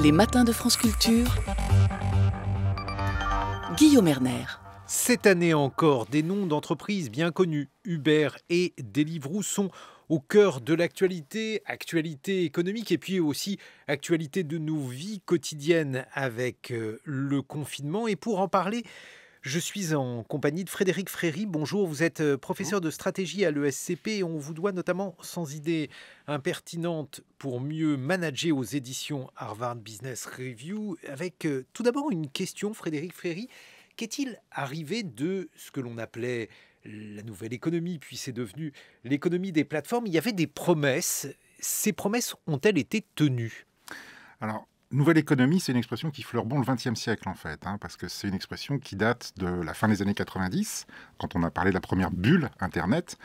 Les matins de France Culture, Guillaume Erner. Cette année encore, des noms d'entreprises bien connues, Uber et Deliveroo, sont au cœur de l'actualité, actualité économique et puis aussi actualité de nos vies quotidiennes avec le confinement. Et pour en parler, je suis en compagnie de Frédéric Fréry. Bonjour, vous êtes professeur de stratégie à l'ESCP et on vous doit notamment Sans idées impertinentes pour mieux manager aux éditions Harvard Business Review. Avec tout d'abord une question, Frédéric Fréry. Qu'est-il arrivé de ce que l'on appelait la nouvelle économie, puis c'est devenu l'économie des plateformes? Il y avait des promesses. Ces promesses ont-elles été tenues? Alors, nouvelle économie, c'est une expression qui fleure bon le XXe siècle, en fait, parce que c'est une expression qui date de la fin des années 90, quand on a parlé de la première bulle Internet.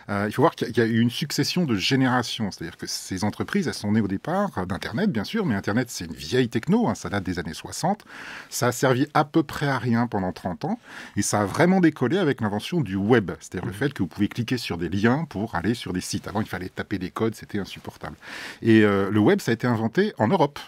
Il faut voir qu'il y a eu une succession de générations, c'est-à-dire que ces entreprises, elles sont nées au départ d'Internet, bien sûr, mais Internet, c'est une vieille techno, ça date des années 60. Ça a servi à peu près à rien pendant 30 ans, et ça a vraiment décollé avec l'invention du web, c'est-à-dire le fait que vous pouvez cliquer sur des liens pour aller sur des sites. Avant, il fallait taper des codes, c'était insupportable. Et le web, ça a été inventé en Europe.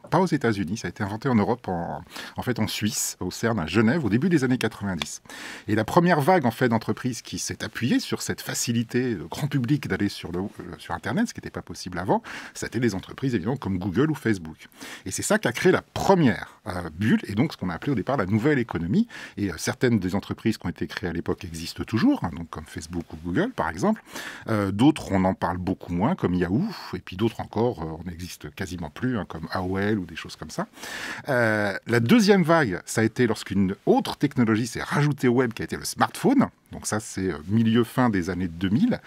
Pas aux États-Unis, ça a été inventé en Europe, en fait en Suisse, au CERN à Genève, au début des années 90. Et la première vague en fait d'entreprises qui s'est appuyée sur cette facilité de grand public d'aller sur Internet, ce qui n'était pas possible avant, c'était des entreprises évidemment comme Google ou Facebook. Et c'est ça qui a créé la première bulle, et donc ce qu'on a appelé au départ la nouvelle économie. Et certaines des entreprises qui ont été créées à l'époque existent toujours, donc comme Facebook ou Google par exemple. D'autres, on en parle beaucoup moins, comme Yahoo, et puis d'autres encore, on n'existe quasiment plus, comme AOL ou des choses comme ça. La deuxième vague, ça a été lorsqu'une autre technologie s'est rajoutée au web, qui a été le smartphone. Donc ça, c'est milieu-fin des années 2000,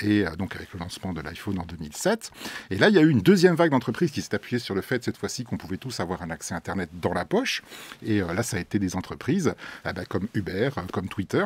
et donc avec le lancement de l'iPhone en 2007. Et là, il y a eu une deuxième vague d'entreprises qui s'est appuyée sur le fait, cette fois-ci, qu'on pouvait tous avoir un accès Internet dans la poche. Et là, ça a été des entreprises comme Uber, comme Twitter,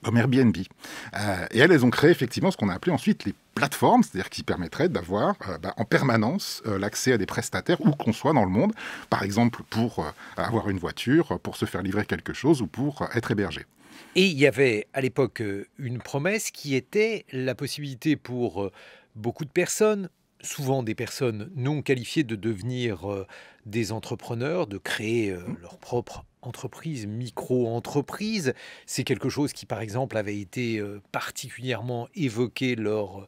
comme Airbnb. Et elles ont créé effectivement ce qu'on a appelé ensuite les plateformes, c'est-à-dire qui permettraient d'avoir en permanence l'accès à des prestataires où qu'on soit dans le monde, par exemple pour avoir une voiture, pour se faire livrer quelque chose ou pour être hébergé. Et il y avait à l'époque une promesse qui était la possibilité pour beaucoup de personnes, souvent des personnes non qualifiées, de devenir des entrepreneurs, de créer leur propre entreprise, micro-entreprise. C'est quelque chose qui, par exemple, avait été particulièrement évoqué lors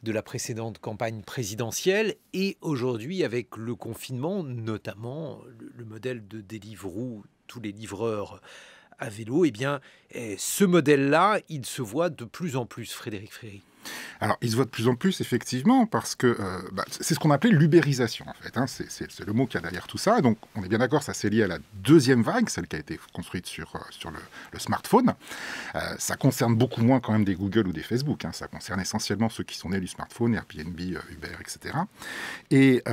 de la précédente campagne présidentielle. Et aujourd'hui, avec le confinement, notamment le modèle de Deliveroo, tous les livreurs à vélo, eh bien, ce modèle-là, il se voit de plus en plus, Frédéric Fréry. Alors, il se voit de plus en plus, effectivement, parce que c'est ce qu'on appelait l'ubérisation, en fait. C'est le mot qu'il y a derrière tout ça. Donc, on est bien d'accord, ça c'est lié à la deuxième vague, celle qui a été construite sur le smartphone. Ça concerne beaucoup moins quand même des Google ou des Facebook. Ça concerne essentiellement ceux qui sont nés du smartphone, Airbnb, Uber, etc. Et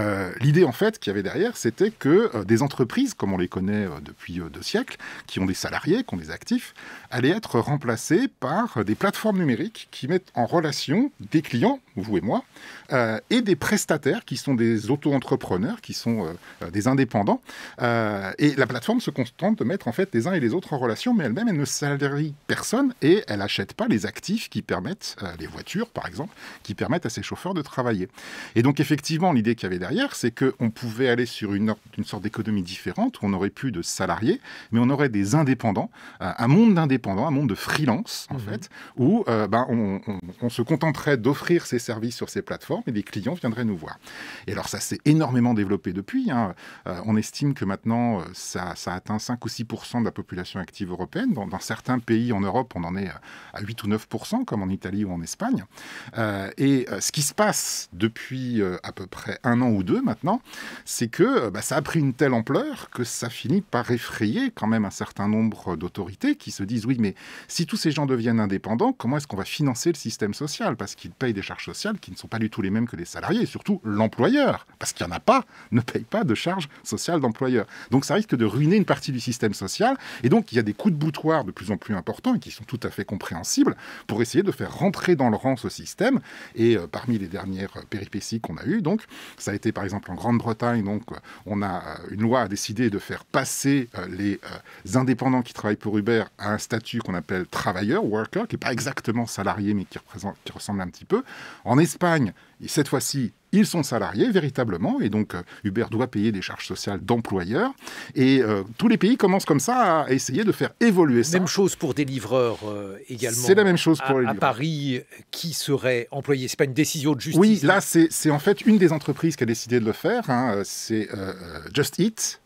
l'idée, en fait, qu'il y avait derrière, c'était que des entreprises, comme on les connaît depuis 2 siècles, qui ont des salariés, qui ont des actifs, allaient être remplacées par des plateformes numériques qui mettent en relation des clients, vous et moi, et des prestataires qui sont des auto-entrepreneurs, qui sont des indépendants. Et la plateforme se contente de mettre en fait les uns et les autres en relation, mais elle-même, elle ne salarie personne et elle n'achète pas les actifs qui permettent, les voitures par exemple, qui permettent à ses chauffeurs de travailler. Et donc effectivement, l'idée qu'il y avait derrière, c'est qu'on pouvait aller sur une sorte d'économie différente, où on n'aurait plus de salariés, mais on aurait des indépendants, un monde d'indépendants, un monde de freelance en fait, où on se contenterait d'offrir ses services sur ces plateformes et des clients viendraient nous voir. Et alors ça s'est énormément développé depuis. On estime que maintenant ça atteint 5 ou 6% de la population active européenne. Dans certains pays en Europe, on en est à 8 ou 9%, comme en Italie ou en Espagne. Et ce qui se passe depuis à peu près 1 an ou 2 maintenant, c'est que ça a pris une telle ampleur que ça finit par effrayer quand même un certain nombre d'autorités qui se disent oui, mais si tous ces gens deviennent indépendants, comment est-ce qu'on va financer le système social? Parce qu'ils payent des charges sociales qui ne sont pas du tout les mêmes que les salariés, et surtout l'employeur, parce qu'il n'y en a pas, ne paye pas de charges sociales d'employeur. Donc ça risque de ruiner une partie du système social, et donc il y a des coups de boutoir de plus en plus importants, et qui sont tout à fait compréhensibles, pour essayer de faire rentrer dans le rang ce système. Et parmi les dernières péripéties qu'on a eues, donc, ça a été par exemple en Grande-Bretagne, donc une loi a décidé de faire passer les indépendants qui travaillent pour Uber à un statut qu'on appelle travailleur, worker, qui n'est pas exactement salarié, mais qui ressemble un petit peu. En Espagne, cette fois-ci, ils sont salariés véritablement, et donc Uber doit payer des charges sociales d'employeurs. Et tous les pays commencent comme ça à essayer de faire évoluer ça. Même chose pour des livreurs également. C'est la même chose pour les à livreurs. Paris, qui seraient employés. C'est pas une décision de justice. Oui, là, c'est en fait une des entreprises qui a décidé de le faire. Hein. C'est Just Eat,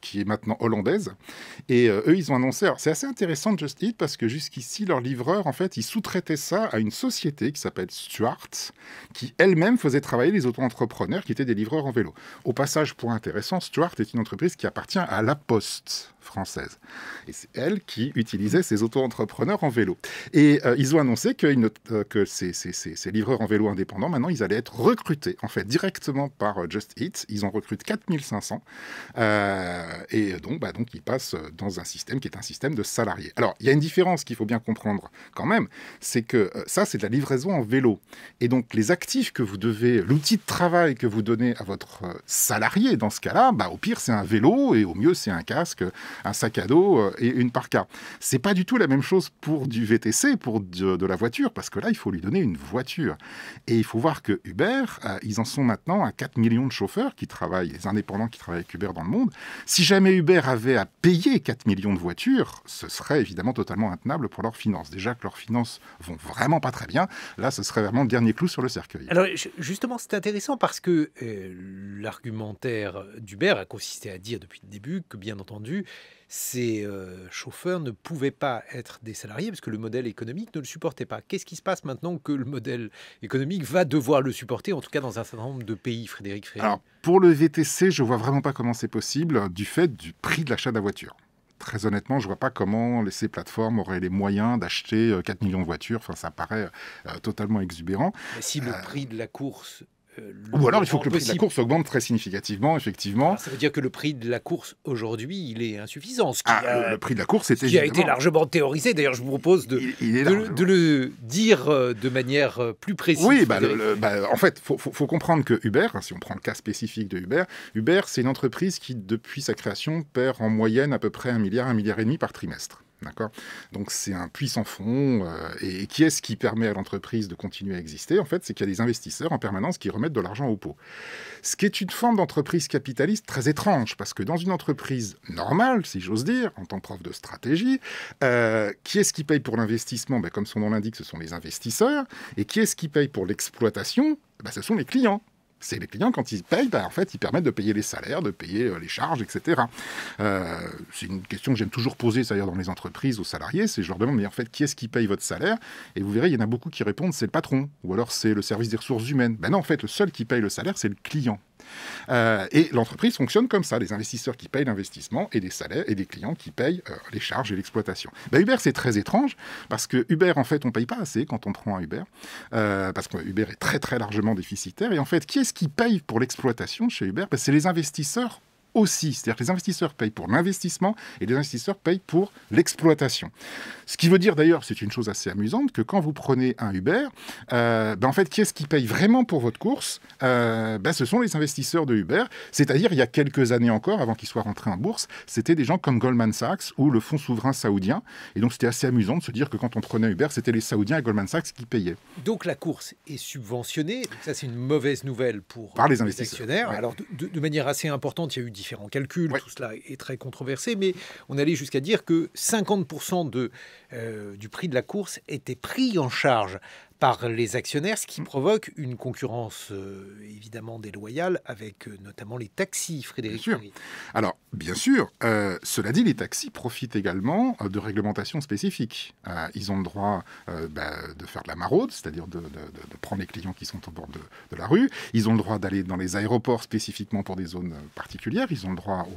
qui est maintenant hollandaise. Et eux, ils ont annoncé... Alors, c'est assez intéressant, Just Eat, parce que jusqu'ici, leurs livreurs, en fait, ils sous-traitaient ça à une société qui s'appelle Stuart, qui elle-même faisait travailler les auto-entrepreneurs qui étaient des livreurs en vélo. Au passage, point intéressant, Stuart est une entreprise qui appartient à La Poste française. Et c'est elle qui utilisait ces auto-entrepreneurs en vélo. Et ils ont annoncé que ces livreurs en vélo indépendants, maintenant, ils allaient être recrutés, en fait, directement par Just Eat. Ils en recrutent 4500. Et donc, ils passent dans un système qui est un système de salariés. Alors, il y a une différence qu'il faut bien comprendre quand même, c'est que ça, c'est de la livraison en vélo. Et donc, les actifs que vous devez, l'outil de travail que vous donnez à votre salarié, dans ce cas-là, au pire, c'est un vélo, et au mieux, c'est un casque, un sac à dos et une parka. C'est pas du tout la même chose pour du VTC, pour de la voiture, parce que là, il faut lui donner une voiture. Et il faut voir que Uber, ils en sont maintenant à 4 millions de chauffeurs qui travaillent, les indépendants qui travaillent avec Uber dans le monde. Si jamais Uber avait à payer 4 millions de voitures, ce serait évidemment totalement intenable pour leurs finances. Déjà que leurs finances vont vraiment pas très bien, là, ce serait vraiment le dernier clou sur le cercueil. Alors, justement, c'est intéressant parce que l'argumentaire d'Uber a consisté à dire depuis le début que, bien entendu, ces chauffeurs ne pouvaient pas être des salariés parce que le modèle économique ne le supportait pas. Qu'est-ce qui se passe maintenant que le modèle économique va devoir le supporter, en tout cas dans un certain nombre de pays, Frédéric Ferry? Alors, pour le VTC, je vois vraiment pas comment c'est possible du fait du prix de l'achat de la voiture. Très honnêtement, je ne vois pas comment ces plateformes auraient les moyens d'acheter 4 millions de voitures. Enfin, ça paraît totalement exubérant. Mais si le prix de la course... Ou alors, il faut que le prix de la course augmente très significativement, effectivement. Alors, ça veut dire que le prix de la course, aujourd'hui, il est insuffisant. Le prix de la course, qui a été largement théorisé. D'ailleurs, je vous propose de le dire de manière plus précise. Oui, en fait, faut comprendre que Uber, si on prend le cas spécifique de Uber, c'est une entreprise qui, depuis sa création, perd en moyenne à peu près 1 milliard, 1,5 milliard par trimestre. D'accord. Donc c'est un puits sans fond. Et qui est-ce qui permet à l'entreprise de continuer à exister? En fait, c'est qu'il y a des investisseurs en permanence qui remettent de l'argent au pot. Ce qui est une forme d'entreprise capitaliste très étrange, parce que dans une entreprise normale, si j'ose dire, en tant que prof de stratégie, qui est-ce qui paye pour l'investissement? Comme son nom l'indique, ce sont les investisseurs. Et qui est-ce qui paye pour l'exploitation? Ce sont les clients. C'est les clients, quand ils payent, en fait, ils permettent de payer les salaires, de payer les charges, etc. C'est une question que j'aime toujours poser, c'est-à-dire dans les entreprises, aux salariés, c'est je leur demande, mais en fait, qui est-ce qui paye votre salaire? Et vous verrez, il y en a beaucoup qui répondent, c'est le patron, ou alors c'est le service des ressources humaines. Non, en fait, le seul qui paye le salaire, c'est le client. Et l'entreprise fonctionne comme ça, les investisseurs qui payent l'investissement et des salaires et des clients qui payent les charges et l'exploitation. Uber, c'est très étrange parce que Uber, en fait, on ne paye pas assez quand on prend un Uber parce que Uber est très très largement déficitaire. Et en fait, qui est-ce qui paye pour l'exploitation chez Uber? C'est les investisseurs aussi. C'est-à-dire que les investisseurs payent pour l'investissement et les investisseurs payent pour l'exploitation. Ce qui veut dire d'ailleurs, c'est une chose assez amusante, que quand vous prenez un Uber, en fait, qui est-ce qui paye vraiment pour votre course? Ce sont les investisseurs de Uber. C'est-à-dire, il y a quelques années encore, avant qu'ils soient rentrés en bourse, c'était des gens comme Goldman Sachs ou le fonds souverain saoudien. Et donc, c'était assez amusant de se dire que quand on prenait Uber, c'était les Saoudiens et Goldman Sachs qui payaient. Donc, la course est subventionnée. Donc, ça, c'est une mauvaise nouvelle pour par les actionnaires. Ouais. Alors, de manière assez importante, il y a eu différents calculs. Ouais. Tout cela est très controversé. Mais on allait jusqu'à dire que 50% du prix de la course était pris en charge par les actionnaires, ce qui provoque une concurrence évidemment déloyale avec notamment les taxis, Frédéric Ferry. Alors, bien sûr, cela dit, les taxis profitent également de réglementations spécifiques. Ils ont le droit de faire de la maraude, c'est-à-dire de prendre les clients qui sont au bord de la rue. Ils ont le droit d'aller dans les aéroports spécifiquement pour des zones particulières. Ils ont le droit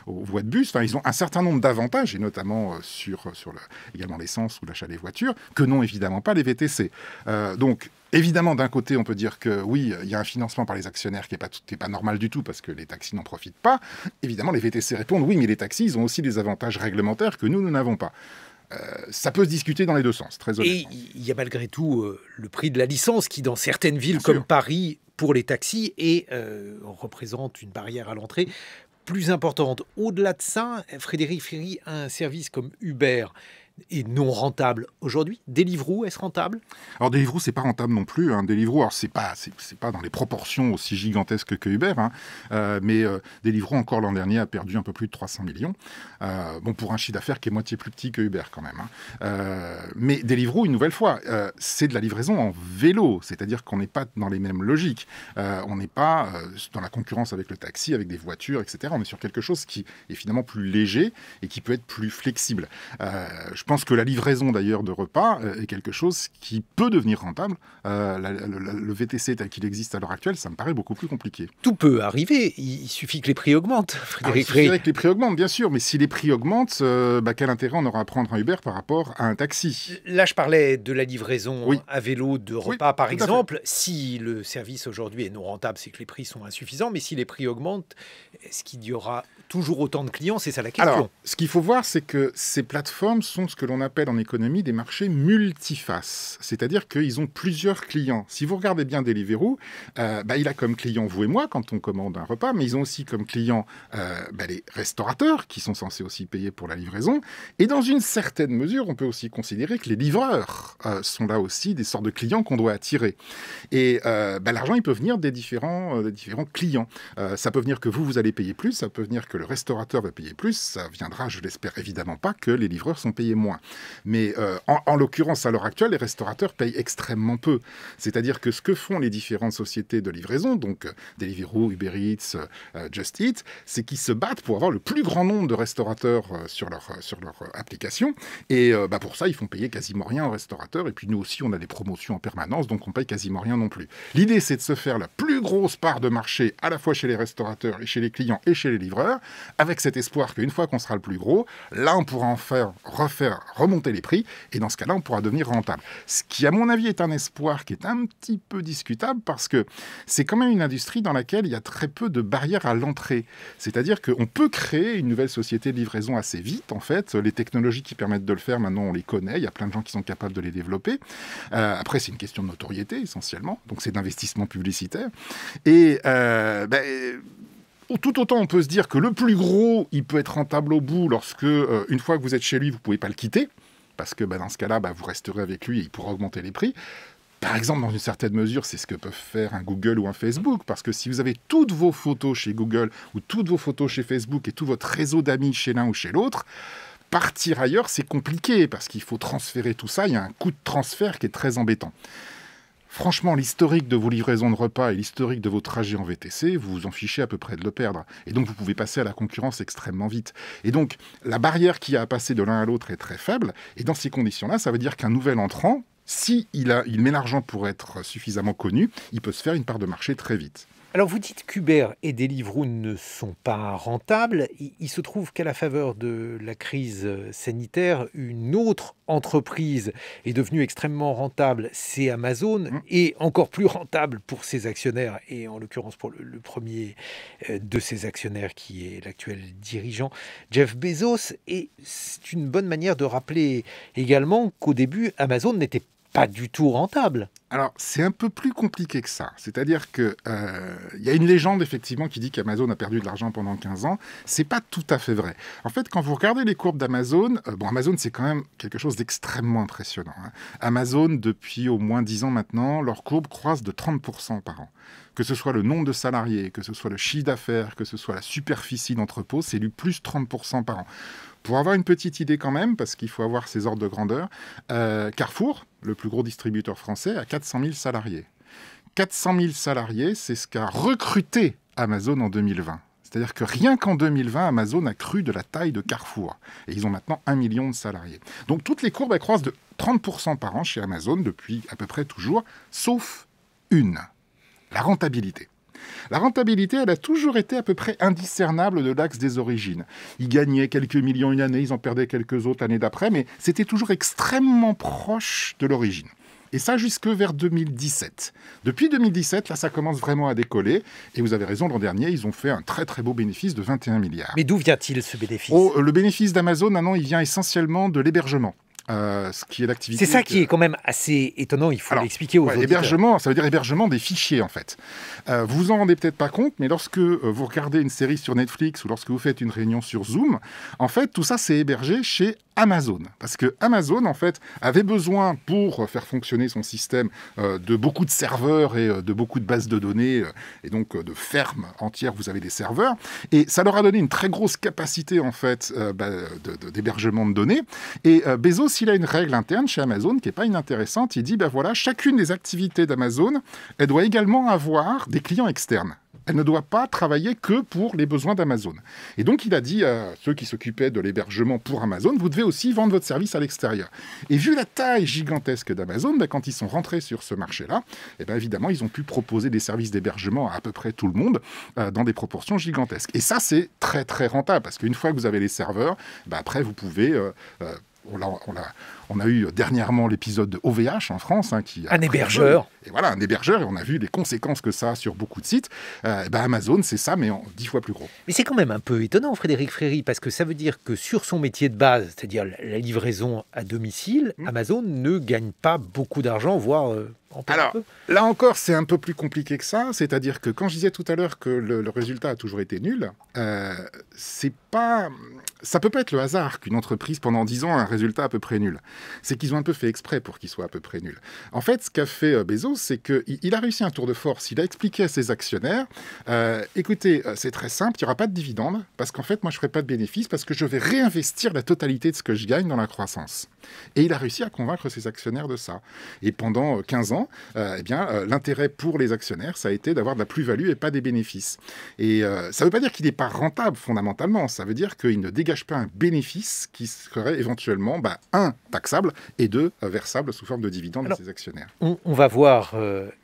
aux voies de bus. Enfin, ils ont un certain nombre d'avantages, et notamment également l'essence ou l'achat des voitures, que n'ont évidemment pas les VTC. Donc, évidemment, d'un côté, on peut dire que oui, il y a un financement par les actionnaires qui n'est pas normal du tout parce que les taxis n'en profitent pas. Évidemment, les VTC répondent oui, mais les taxis, ils ont aussi des avantages réglementaires que nous n'avons pas. Ça peut se discuter dans les deux sens, très honnêtement. Et il y a malgré tout le prix de la licence qui, dans certaines villes comme Paris, pour les taxis, représente une barrière à l'entrée plus importante. Au-delà de ça, Frédéric Ferry, un service comme Uber et non rentable aujourd'hui. Deliveroo, est-ce rentable? Alors Deliveroo, c'est pas rentable non plus. Deliveroo, alors c'est pas dans les proportions aussi gigantesques que Uber, mais Deliveroo encore l'an dernier a perdu un peu plus de 300 millions. Pour un chiffre d'affaires qui est moitié plus petit que Uber quand même. Mais Deliveroo, une nouvelle fois, c'est de la livraison en vélo, c'est-à-dire qu'on n'est pas dans les mêmes logiques. On n'est pas dans la concurrence avec le taxi, avec des voitures, etc. On est sur quelque chose qui est finalement plus léger et qui peut être plus flexible. Je pense que la livraison d'ailleurs de repas est quelque chose qui peut devenir rentable. Le VTC tel qu'il existe à l'heure actuelle, ça me paraît beaucoup plus compliqué. Tout peut arriver, il suffit que les prix augmentent. Il suffirait que les prix augmentent, bien sûr, mais si les prix augmentent, quel intérêt on aura à prendre un Uber par rapport à un taxi? Là, je parlais de la livraison à vélo de repas, par exemple. Si le service aujourd'hui est non rentable, c'est que les prix sont insuffisants, mais si les prix augmentent, est-ce qu'il y aura toujours autant de clients? C'est ça la question. Alors, ce qu'il faut voir, c'est que ces plateformes sont ce que l'on appelle en économie des marchés multifaces. C'est-à-dire qu'ils ont plusieurs clients. Si vous regardez bien Deliveroo, il a comme client vous et moi quand on commande un repas, mais ils ont aussi comme client les restaurateurs qui sont censés aussi payer pour la livraison. Et dans une certaine mesure, on peut aussi considérer que les livreurs sont là aussi des sortes de clients qu'on doit attirer. Et l'argent, il peut venir des différents clients. Ça peut venir que vous allez payer plus, ça peut venir que le restaurateur va payer plus, ça viendra, je l'espère évidemment pas, que les livreurs sont payés moins. Mais en l'occurrence, à l'heure actuelle, les restaurateurs payent extrêmement peu. C'est-à-dire que ce que font les différentes sociétés de livraison, donc Deliveroo, Uber Eats, Just Eat, c'est qu'ils se battent pour avoir le plus grand nombre de restaurateurs sur leur application. Et pour ça, ils font payer quasiment rien aux restaurateurs. Et puis nous aussi, on a des promotions en permanence, donc on paye quasiment rien non plus. L'idée, c'est de se faire la plus grosse part de marché, à la fois chez les restaurateurs et chez les clients et chez les livreurs, avec cet espoir qu'une fois qu'on sera le plus gros, là, on pourra refaire remonter les prix, et dans ce cas-là, on pourra devenir rentable. Ce qui, à mon avis, est un espoir qui est un petit peu discutable, parce que c'est quand même une industrie dans laquelle il y a très peu de barrières à l'entrée. C'est-à-dire qu'on peut créer une nouvelle société de livraison assez vite, en fait. Les technologies qui permettent de le faire, maintenant, on les connaît. Il y a plein de gens qui sont capables de les développer. Après, c'est une question de notoriété, essentiellement. Donc, c'est d'investissement publicitaire. Et tout autant, on peut se dire que le plus gros, il peut être rentable au bout lorsque, une fois que vous êtes chez lui, vous ne pouvez pas le quitter. Parce que dans ce cas-là, vous resterez avec lui et il pourra augmenter les prix. Par exemple, dans une certaine mesure, c'est ce que peuvent faire un Google ou un Facebook. Parce que si vous avez toutes vos photos chez Google ou toutes vos photos chez Facebook et tout votre réseau d'amis chez l'un ou chez l'autre, partir ailleurs, c'est compliqué parce qu'il faut transférer tout ça. Il y a un coût de transfert qui est très embêtant. Franchement, l'historique de vos livraisons de repas et l'historique de vos trajets en VTC, vous vous en fichez à peu près de le perdre. Et donc, vous pouvez passer à la concurrence extrêmement vite. Et donc, la barrière qu'il y a à passer de l'un à l'autre est très faible. Et dans ces conditions-là, ça veut dire qu'un nouvel entrant, s'il met l'argent pour être suffisamment connu, il peut se faire une part de marché très vite. Alors vous dites qu'Uber et Deliveroo ne sont pas rentables. Il se trouve qu'à la faveur de la crise sanitaire, une autre entreprise est devenue extrêmement rentable, c'est Amazon, et encore plus rentable pour ses actionnaires, et en l'occurrence pour le premier de ses actionnaires qui est l'actuel dirigeant, Jeff Bezos. Et c'est une bonne manière de rappeler également qu'au début, Amazon n'était pas du tout rentable. Alors, c'est un peu plus compliqué que ça. C'est-à-dire qu'il y a une légende, effectivement, qui dit qu'Amazon a perdu de l'argent pendant 15 ans. C'est pas tout à fait vrai. En fait, quand vous regardez les courbes d'Amazon, Amazon, c'est quand même quelque chose d'extrêmement impressionnant. Amazon, depuis au moins 10 ans maintenant, leurs courbes croissent de 30% par an. Que ce soit le nombre de salariés, que ce soit le chiffre d'affaires, que ce soit la superficie d'entrepôt, c'est du plus 30% par an. Pour avoir une petite idée quand même, parce qu'il faut avoir ces ordres de grandeur, Carrefour, le plus gros distributeur français, a 400 000 salariés. 400 000 salariés, c'est ce qu'a recruté Amazon en 2020. C'est-à-dire que rien qu'en 2020, Amazon a cru de la taille de Carrefour. Et ils ont maintenant 1 million de salariés. Donc toutes les courbes, elles croissent de 30% par an chez Amazon depuis à peu près toujours, sauf une, la rentabilité. La rentabilité, elle a toujours été à peu près indiscernable de l'axe des origines. Ils gagnaient quelques millions une année, ils en perdaient quelques autres l'année d'après, mais c'était toujours extrêmement proche de l'origine. Et ça jusque vers 2017. Depuis 2017, là, ça commence vraiment à décoller. Et vous avez raison, l'an dernier, ils ont fait un très très beau bénéfice de 21 milliards. Mais d'où vient-il ce bénéfice ? Le bénéfice d'Amazon, maintenant, il vient essentiellement de l'hébergement. ce qui est l'activité... C'est ça qui est quand même assez étonnant, il faut l'expliquer aux auditeurs. Hébergement, ça veut dire hébergement des fichiers, en fait. Vous vous en rendez peut-être pas compte, mais lorsque vous regardez une série sur Netflix ou lorsque vous faites une réunion sur Zoom, en fait, tout ça, c'est hébergé chez Amazon. Parce que Amazon, en fait, avait besoin, pour faire fonctionner son système, de beaucoup de serveurs et de beaucoup de bases de données, et donc de fermes entières, vous avez des serveurs, et ça leur a donné une très grosse capacité, en fait, d'hébergement de données. Et Bezos, il a une règle interne chez Amazon qui n'est pas inintéressante. Il dit, voilà, chacune des activités d'Amazon, elle doit également avoir des clients externes. Elle ne doit pas travailler que pour les besoins d'Amazon. Et donc, il a dit à ceux qui s'occupaient de l'hébergement pour Amazon, vous devez aussi vendre votre service à l'extérieur. Et vu la taille gigantesque d'Amazon, quand ils sont rentrés sur ce marché-là, évidemment, ils ont pu proposer des services d'hébergement à peu près tout le monde dans des proportions gigantesques. Et ça, c'est très, très rentable, parce qu'une fois que vous avez les serveurs, après, vous pouvez... On a eu dernièrement l'épisode de OVH en France. Un hébergeur. Et voilà, un hébergeur. Et on a vu les conséquences que ça a sur beaucoup de sites. Amazon, c'est ça, mais en 10 fois plus gros. Mais c'est quand même un peu étonnant, Frédéric Fréry, parce que ça veut dire que sur son métier de base, c'est-à-dire la livraison à domicile, Amazon ne gagne pas beaucoup d'argent, voire... Alors, là encore, c'est un peu plus compliqué que ça. C'est-à-dire que quand je disais tout à l'heure que le résultat a toujours été nul, c'est pas... Ça peut pas être le hasard qu'une entreprise, pendant 10 ans, a un résultat à peu près nul. C'est qu'ils ont un peu fait exprès pour qu'il soit à peu près nul. En fait, ce qu'a fait Bezos, c'est qu'il a réussi un tour de force. Il a expliqué à ses actionnaires, écoutez, c'est très simple, il n'y aura pas de dividendes, parce qu'en fait, moi, je ne ferai pas de bénéfices, parce que je vais réinvestir la totalité de ce que je gagne dans la croissance. Et il a réussi à convaincre ses actionnaires de ça. Et pendant 15 ans, l'intérêt pour les actionnaires, ça a été d'avoir de la plus-value et pas des bénéfices. Et ça ne veut pas dire qu'il n'est pas rentable, fondamentalement. Ça veut dire qu'il ne dégage pas un bénéfice qui serait éventuellement, un, taxable, et deux, versable sous forme de dividendes à ses actionnaires. On va voir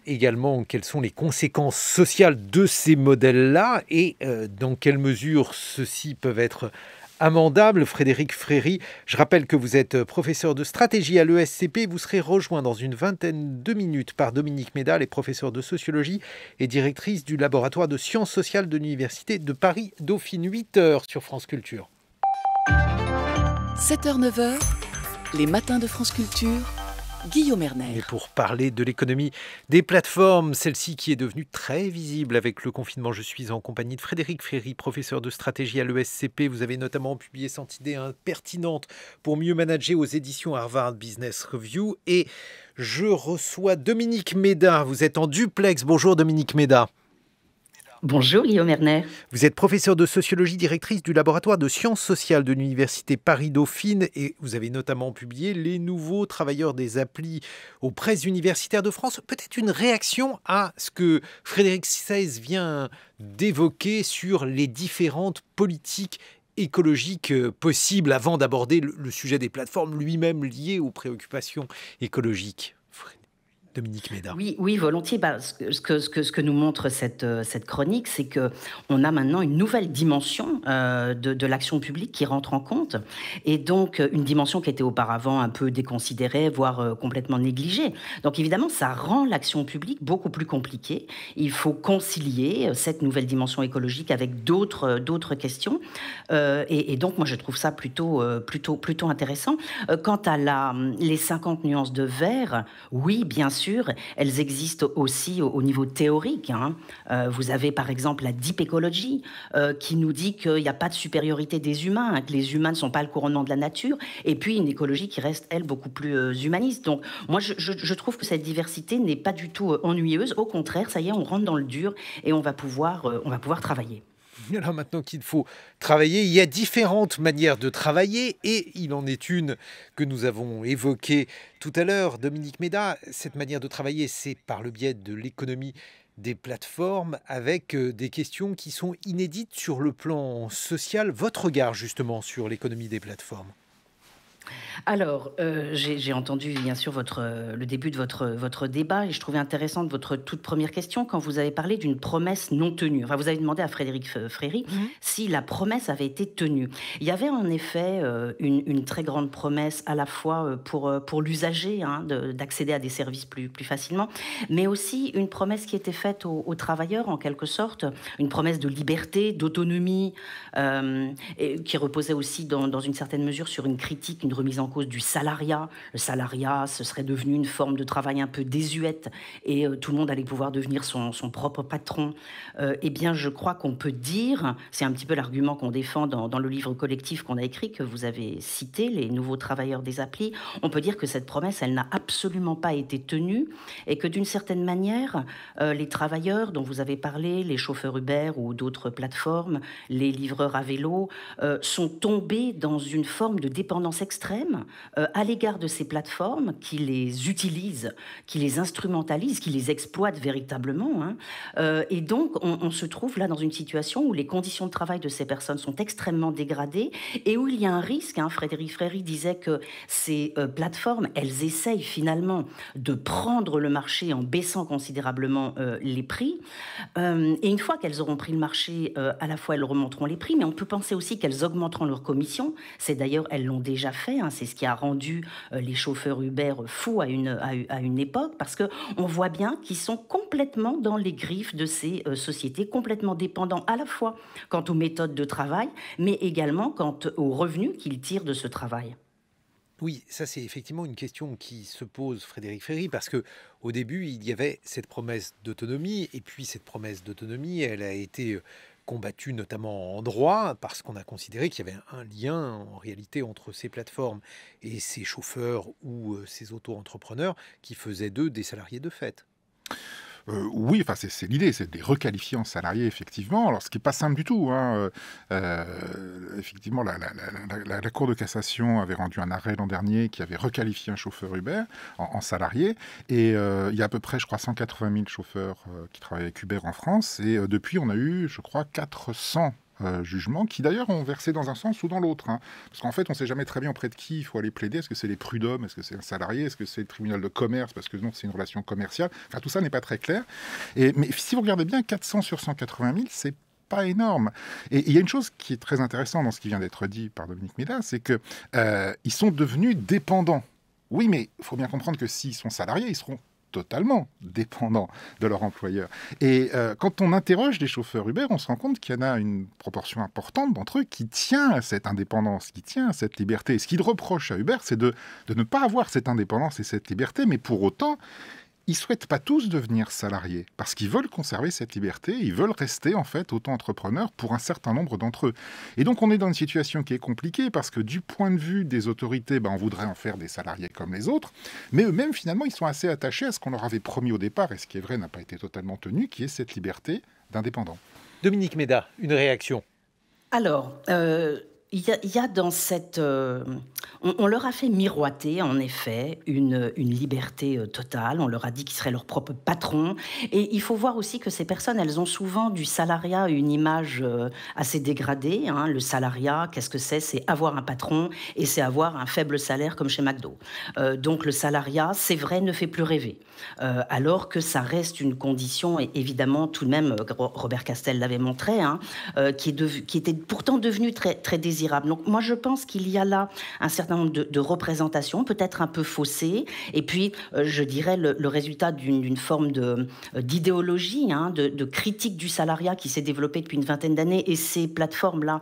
également quelles sont les conséquences sociales de ces modèles-là et dans quelle mesure ceux-ci peuvent être amendable. Frédéric Fréry, je rappelle que vous êtes professeur de stratégie à l'ESCP. Vous serez rejoint dans une vingtaine de minutes par Dominique Méda, les professeurs de sociologie et directrice du laboratoire de sciences sociales de l'Université de Paris-Dauphine. 8h sur France Culture. 7h, 9h, les matins de France Culture. Guillaume Erner. Et pour parler de l'économie des plateformes, celle-ci qui est devenue très visible avec le confinement, je suis en compagnie de Frédéric Fréry, professeur de stratégie à l'ESCP. Vous avez notamment publié cette idée pertinente pour mieux manager aux éditions Harvard Business Review. Et je reçois Dominique Méda. Vous êtes en duplex. Bonjour Dominique Méda. Bonjour Guillaume Erner. Vous êtes professeur de sociologie, directrice du laboratoire de sciences sociales de l'Université Paris-Dauphine et vous avez notamment publié Les nouveaux travailleurs des applis aux presses universitaires de France. Peut-être une réaction à ce que Frédéric Seyss vient d'évoquer sur les différentes politiques écologiques possibles avant d'aborder le sujet des plateformes lui-même lié aux préoccupations écologiques. Dominique Méda. Oui, volontiers. Ce que nous montre cette chronique, c'est qu'on a maintenant une nouvelle dimension de l'action publique qui rentre en compte, et donc une dimension qui était auparavant un peu déconsidérée, voire complètement négligée. Donc évidemment, ça rend l'action publique beaucoup plus compliquée. Il faut concilier cette nouvelle dimension écologique avec d'autres questions, et donc moi je trouve ça plutôt intéressant. Quant à les 50 nuances de vert, oui, bien sûr, elles existent aussi au niveau théorique. Vous avez par exemple la deep ecology qui nous dit qu'il n'y a pas de supériorité des humains, que les humains ne sont pas le couronnement de la nature, et puis une écologie qui reste, elle, beaucoup plus humaniste. Donc moi, je trouve que cette diversité n'est pas du tout ennuyeuse. Au contraire, ça y est, on rentre dans le dur et on va pouvoir travailler. Alors maintenant qu'il faut travailler, il y a différentes manières de travailler et il en est une que nous avons évoquée tout à l'heure. Dominique Méda, cette manière de travailler, c'est par le biais de l'économie des plateformes avec des questions qui sont inédites sur le plan social. Votre regard justement sur l'économie des plateformes? Alors, j'ai entendu bien sûr le début de votre débat et je trouvais intéressante votre toute première question quand vous avez parlé d'une promesse non tenue. Enfin, vous avez demandé à Frédéric Fréry si la promesse avait été tenue. Il y avait en effet une très grande promesse à la fois pour l'usager d'accéder à des services plus facilement, mais aussi une promesse qui était faite aux travailleurs en quelque sorte, une promesse de liberté, d'autonomie, et qui reposait aussi dans une certaine mesure sur une critique, une remise en cause du salariat. Le salariat, ce serait devenu une forme de travail un peu désuète et tout le monde allait pouvoir devenir son propre patron. Eh bien, je crois qu'on peut dire, c'est un petit peu l'argument qu'on défend dans le livre collectif qu'on a écrit, que vous avez cité, Les nouveaux travailleurs des applis, on peut dire que cette promesse, elle n'a absolument pas été tenue et que d'une certaine manière, les travailleurs dont vous avez parlé, les chauffeurs Uber ou d'autres plateformes, les livreurs à vélo, sont tombés dans une forme de dépendance extrême à l'égard de ces plateformes qui les utilisent, qui les instrumentalisent, qui les exploitent véritablement. Et donc, on se trouve là dans une situation où les conditions de travail de ces personnes sont extrêmement dégradées et où il y a un risque. Frédéric Fréry disait que ces plateformes, elles essayent finalement de prendre le marché en baissant considérablement les prix. Et une fois qu'elles auront pris le marché, à la fois elles remonteront les prix, mais on peut penser aussi qu'elles augmenteront leurs commissions. C'est d'ailleurs, elles l'ont déjà fait. C'est ce qui a rendu les chauffeurs Uber fous à une époque, parce qu'on voit bien qu'ils sont complètement dans les griffes de ces sociétés, complètement dépendants à la fois quant aux méthodes de travail, mais également quant aux revenus qu'ils tirent de ce travail. Oui, ça c'est effectivement une question qui se pose, Frédéric Fréry, parce que au début il y avait cette promesse d'autonomie, et puis cette promesse d'autonomie, elle a été combattue notamment en droit, parce qu'on a considéré qu'il y avait un lien en réalité entre ces plateformes et ces chauffeurs ou ces auto-entrepreneurs qui faisaient d'eux des salariés de fait. Oui, enfin, c'est l'idée, c'est de les requalifier en salariés, effectivement. Alors, ce qui n'est pas simple du tout. Effectivement, la Cour de cassation avait rendu un arrêt l'an dernier qui avait requalifié un chauffeur Uber en salarié. Et il y a à peu près, je crois, 180 000 chauffeurs qui travaillent avec Uber en France. Et depuis, on a eu, je crois, 400 jugements qui d'ailleurs ont versé dans un sens ou dans l'autre. Parce qu'en fait, on ne sait jamais très bien auprès de qui il faut aller plaider. Est-ce que c'est les prud'hommes? Est-ce que c'est un salarié? Est-ce que c'est le tribunal de commerce? Parce que non, c'est une relation commerciale. Enfin, tout ça n'est pas très clair. Mais si vous regardez bien, 400 sur 180 000, c'est pas énorme. Et il y a une chose qui est très intéressante dans ce qui vient d'être dit par Dominique Méda, c'est qu'ils sont devenus dépendants. Oui, mais il faut bien comprendre que s'ils sont salariés, ils seront totalement dépendants de leur employeur. Et quand on interroge des chauffeurs Uber, on se rend compte qu'il y en a une proportion importante d'entre eux qui tient à cette indépendance, qui tient à cette liberté. Et ce qu'ils reprochent à Uber, c'est de ne pas avoir cette indépendance et cette liberté, mais pour autant, ils ne souhaitent pas tous devenir salariés, parce qu'ils veulent conserver cette liberté, ils veulent rester en fait auto-entrepreneurs pour un certain nombre d'entre eux. Et donc on est dans une situation qui est compliquée, parce que du point de vue des autorités, on voudrait en faire des salariés comme les autres, mais eux-mêmes finalement ils sont assez attachés à ce qu'on leur avait promis au départ, et ce qui est vrai n'a pas été totalement tenu, qui est cette liberté d'indépendant. Dominique Méda, une réaction? Alors, il y a dans cette... on leur a fait miroiter, en effet, une liberté totale. On leur a dit qu'ils seraient leur propre patron. Et il faut voir aussi que ces personnes, elles ont souvent du salariat une image assez dégradée. Le salariat, qu'est-ce que c'est? C'est avoir un patron et c'est avoir un faible salaire comme chez McDo. Donc le salariat, c'est vrai, ne fait plus rêver. Alors que ça reste une condition, et évidemment, tout de même, Robert Castel l'avait montré, qui était pourtant devenue très, très désirable. Donc moi je pense qu'il y a là un certain nombre de représentations, peut-être un peu faussées, et puis je dirais le résultat d'une forme d'idéologie, de critique du salariat qui s'est développée depuis une vingtaine d'années, et ces plateformes-là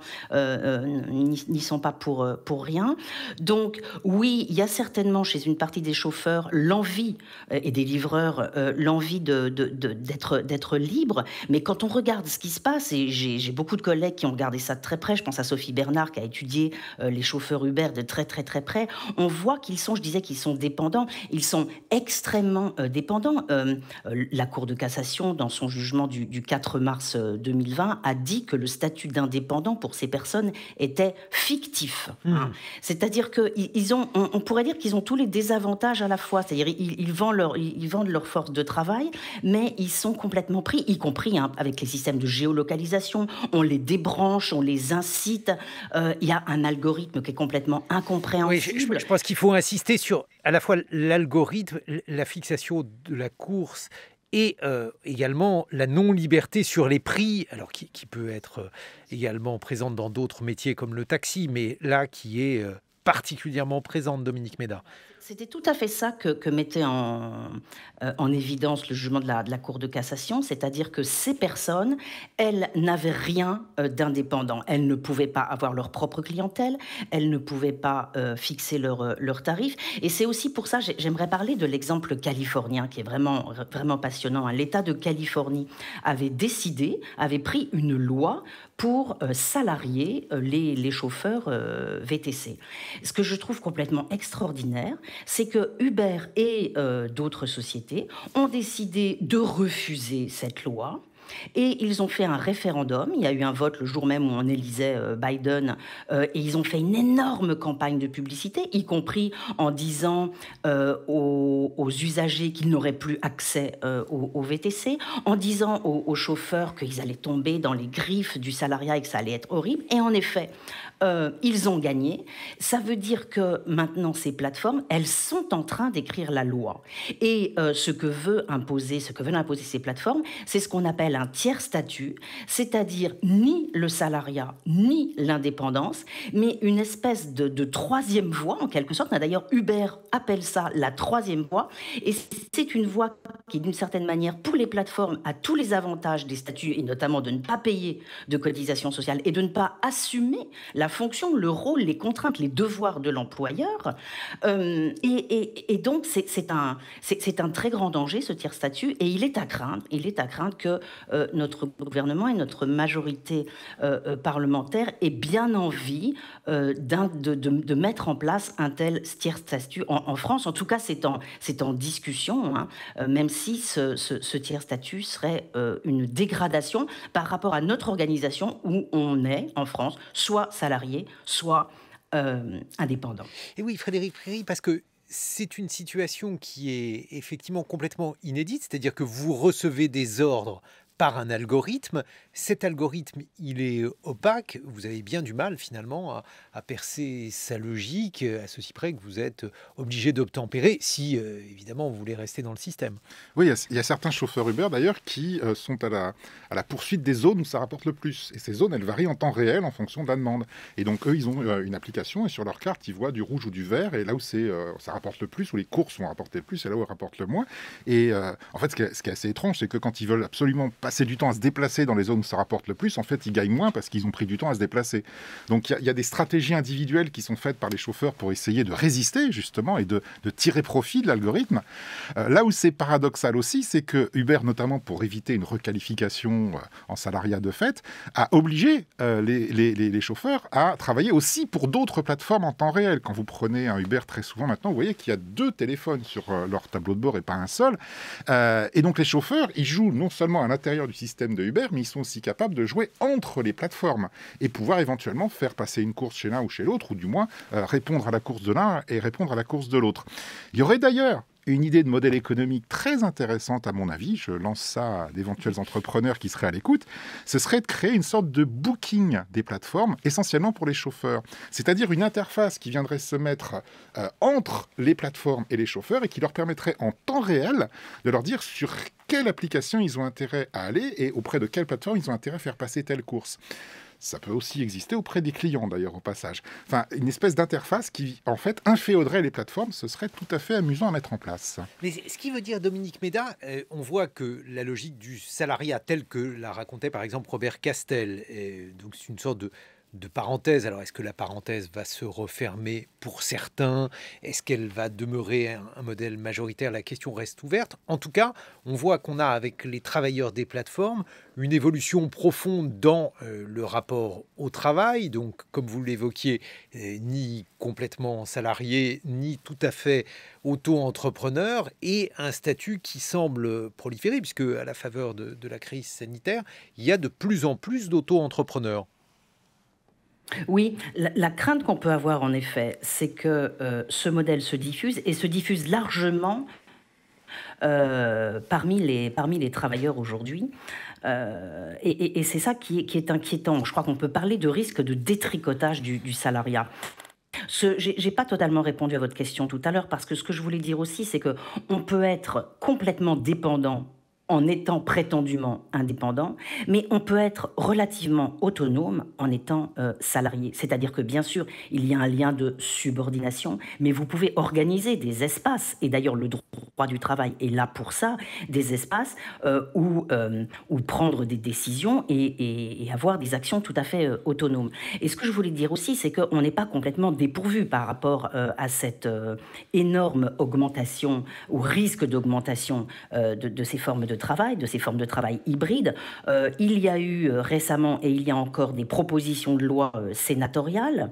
n'y sont pas pour rien. Donc oui, il y a certainement chez une partie des chauffeurs l'envie, et des livreurs, l'envie d'être libre, mais quand on regarde ce qui se passe, et j'ai beaucoup de collègues qui ont regardé ça de très près, je pense à Sophie Bernard qui a étudié les chauffeurs Uber de très très très près, on voit qu'ils sont, je disais qu'ils sont dépendants, ils sont extrêmement dépendants. La Cour de cassation, dans son jugement du 4 mars 2020, a dit que le statut d'indépendant pour ces personnes était fictif. C'est-à-dire on pourrait dire qu'ils ont tous les désavantages à la fois, c'est-à-dire ils vendent leur force de travail, mais ils sont complètement pris, y compris avec les systèmes de géolocalisation, on les débranche, on les incite. Il y a un algorithme qui est complètement incompréhensible. Oui, je pense qu'il faut insister sur à la fois l'algorithme, la fixation de la course et également la non-liberté sur les prix, alors qui peut être également présente dans d'autres métiers comme le taxi, mais là qui est particulièrement présente, Dominique Méda. C'était tout à fait ça que mettait en évidence le jugement de la Cour de cassation, c'est-à-dire que ces personnes, elles n'avaient rien d'indépendant. Elles ne pouvaient pas avoir leur propre clientèle, elles ne pouvaient pas fixer leurs tarifs. Et c'est aussi pour ça, j'aimerais parler de l'exemple californien, qui est vraiment, vraiment passionnant. L'État de Californie avait pris une loi pour salarier les chauffeurs VTC. Ce que je trouve complètement extraordinaire, c'est que Uber et d'autres sociétés ont décidé de refuser cette loi. Et ils ont fait un référendum. Il y a eu un vote le jour même où on élisait Biden. Et ils ont fait une énorme campagne de publicité, y compris en disant aux usagers qu'ils n'auraient plus accès au VTC, en disant aux chauffeurs qu'ils allaient tomber dans les griffes du salariat et que ça allait être horrible. Et en effet, ils ont gagné. Ça veut dire que maintenant, ces plateformes, elles sont en train d'écrire la loi. Et ce que veulent imposer ces plateformes, c'est ce qu'on appelle un tiers statut, c'est-à-dire ni le salariat, ni l'indépendance, mais une espèce de troisième voie, en quelque sorte. D'ailleurs, Uber appelle ça la troisième voie. Et c'est une voie qui, d'une certaine manière, pour les plateformes, a tous les avantages des statuts, et notamment de ne pas payer de cotisations sociales et de ne pas assumer la fonction, le rôle, les contraintes, les devoirs de l'employeur. Et donc, c'est un très grand danger, ce tiers-statut, et il est à craindre que notre gouvernement et notre majorité parlementaire aient bien envie de mettre en place un tel tiers-statut en France. En tout cas, c'est en discussion, hein, même si ce tiers-statut serait une dégradation par rapport à notre organisation où on est, en France, soit salarié, soit indépendant. Et oui, Frédéric Fréry, parce que c'est une situation qui est effectivement complètement inédite, c'est-à-dire que vous recevez des ordres par un algorithme. Cet algorithme, il est opaque. Vous avez bien du mal finalement à percer sa logique, à ceci près que vous êtes obligé d'obtempérer si évidemment vous voulez rester dans le système. Oui, il y a certains chauffeurs Uber d'ailleurs qui sont à la poursuite des zones où ça rapporte le plus. Et ces zones, elles varient en temps réel en fonction de la demande. Et donc eux, ils ont une application et sur leur carte, ils voient du rouge ou du vert. Et là où ça rapporte le plus, où les courses vont rapporter le plus, c'est là où elles rapportent le moins. Et en fait, ce qui est assez étrange, c'est que quand ils veulent absolument passer du temps à se déplacer dans les zones où ça rapporte le plus, en fait, ils gagnent moins parce qu'ils ont pris du temps à se déplacer. Donc, il y a des stratégies individuelles qui sont faites par les chauffeurs pour essayer de résister, justement, et de tirer profit de l'algorithme. Là où c'est paradoxal aussi, c'est que Uber, notamment pour éviter une requalification en salariat de fait, a obligé les chauffeurs à travailler aussi pour d'autres plateformes en temps réel. Quand vous prenez un Uber, très souvent maintenant, vous voyez qu'il y a 2 téléphones sur leur tableau de bord et pas un seul. Et donc, les chauffeurs, ils jouent non seulement à l'intérieur du système de Uber, mais ils sont aussi capables de jouer entre les plateformes et pouvoir éventuellement faire passer une course chez l'un ou chez l'autre, ou du moins répondre à la course de l'un et répondre à la course de l'autre. Il y aurait d'ailleurs une idée de modèle économique très intéressante à mon avis, je lance ça à d'éventuels entrepreneurs qui seraient à l'écoute, ce serait de créer une sorte de booking des plateformes, essentiellement pour les chauffeurs. C'est-à-dire une interface qui viendrait se mettre entre les plateformes et les chauffeurs et qui leur permettrait en temps réel de leur dire sur quelle application ils ont intérêt à aller et auprès de quelle plateforme ils ont intérêt à faire passer telle course. Ça peut aussi exister auprès des clients, d'ailleurs, au passage. Enfin, une espèce d'interface qui, en fait, inféoderait les plateformes. Ce serait tout à fait amusant à mettre en place. Mais ce qui veut dire, Dominique Méda, on voit que la logique du salariat, telle que la racontait, par exemple, Robert Castel, donc c'est une sorte de parenthèse. Alors, est-ce que la parenthèse va se refermer pour certains? Est-ce qu'elle va demeurer un modèle majoritaire? La question reste ouverte. En tout cas, on voit qu'on a avec les travailleurs des plateformes une évolution profonde dans le rapport au travail. Donc, comme vous l'évoquiez, ni complètement salarié, ni tout à fait auto-entrepreneur, et un statut qui semble proliférer, puisque à la faveur de la crise sanitaire, il y a de plus en plus d'auto-entrepreneurs. Oui, la crainte qu'on peut avoir en effet, c'est que ce modèle se diffuse et se diffuse largement parmi les travailleurs aujourd'hui. Et c'est ça qui est inquiétant. Je crois qu'on peut parler de risque de détricotage du salariat. J'ai pas totalement répondu à votre question tout à l'heure parce que ce que je voulais dire aussi, c'est qu'on peut être complètement dépendant en étant prétendument indépendant, mais on peut être relativement autonome en étant salarié. C'est-à-dire que bien sûr, il y a un lien de subordination, mais vous pouvez organiser des espaces, et d'ailleurs le droit du travail est là pour ça, des espaces où prendre des décisions et avoir des actions tout à fait autonomes. Et ce que je voulais dire aussi, c'est qu'on n'est pas complètement dépourvu par rapport à cette énorme augmentation ou risque d'augmentation de ces formes de travail, de ces formes de travail hybrides. Il y a eu récemment, et il y a encore des propositions de loi sénatoriales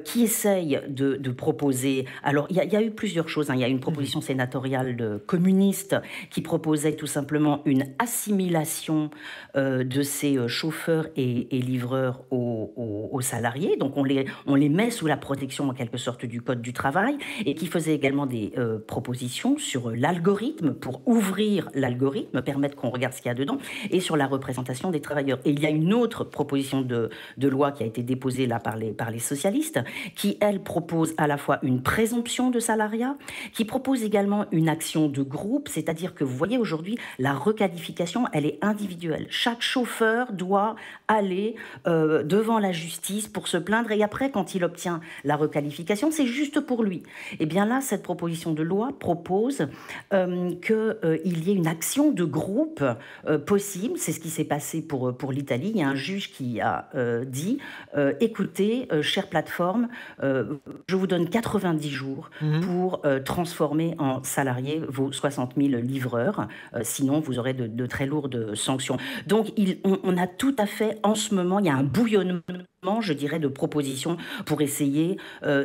qui essayent de proposer... Alors, il y a eu plusieurs choses. Hein. Il y a une proposition sénatoriale communiste qui proposait tout simplement une assimilation de ces chauffeurs et livreurs aux salariés. Donc, on les met sous la protection, en quelque sorte, du Code du travail, et qui faisait également des propositions sur l'algorithme, pour ouvrir l'algorithme, permettre qu'on regarde ce qu'il y a dedans, et sur la représentation des travailleurs. Et il y a une autre proposition de loi qui a été déposée là par les socialistes, qui, elle, propose à la fois une présomption de salariat, qui propose également une action de groupe, c'est-à-dire que vous voyez aujourd'hui, la requalification, elle est individuelle. Chaque chauffeur doit aller devant la justice pour se plaindre, et après, quand il obtient la requalification, c'est juste pour lui. Et bien là, cette proposition de loi propose qu'il y ait une action de groupe possible. C'est ce qui s'est passé pour l'Italie. Il y a un juge qui a dit écoutez, chère plateforme, je vous donne 90 jours pour transformer en salariés vos 60 000 livreurs. Sinon, vous aurez de très lourdes sanctions. Donc, on a tout à fait, en ce moment, il y a un bouillonnement, je dirais, de propositions pour essayer